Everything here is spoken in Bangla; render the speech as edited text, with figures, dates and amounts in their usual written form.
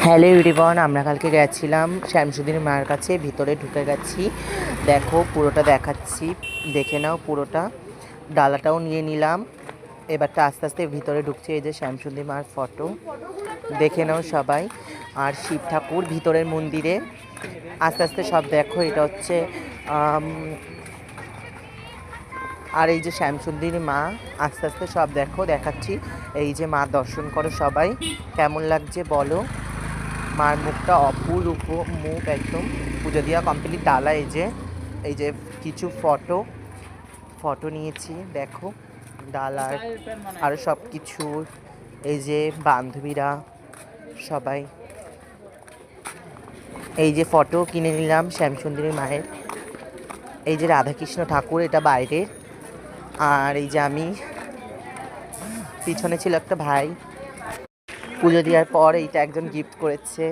হ্যালো এভরিওয়ান, আমরা কালকে গেছিলাম শ্যামসুন্দরী মায়ের কাছে, ভিতরে ঢুকে গেছি। দেখো পুরোটা দেখাচ্ছি, দেখে নাও পুরোটা। ডালাটাও নিয়ে নিলাম। এবারটা আস্তে আস্তে ভিতরে ঢুকছে। এই যে শ্যামসুন্দরী মার ফটো, দেখে নাও সবাই। আর শিব ঠাকুর ভিতরের মন্দিরে। আস্তে আস্তে সব দেখো। এটা হচ্ছে আর এই যে শ্যামসুন্দরী মা, আস্তে আস্তে সব দেখো, দেখাচ্ছি। এই যে মা, দর্শন করো সবাই। কেমন লাগছে বলো? মার মুখটা অপূর্ব মুখ, একদম পুজো দেওয়া কমপ্লিট। ডালা এই যে কিছু ফটো নিয়েছি, দেখো ডালার আর সব কিছু। এই যে বান্ধবীরা সবাই, এই যে ফটো কিনে নিলাম শ্যামসুন্দরী মায়ের। এই যে রাধাকৃষ্ণ ঠাকুর, এটা বাইরে। আর এই যে আমি, পিছনে ছিল একটা ভাই। পুজো দেওয়ার পর এইটা একজন গিফট করেছে।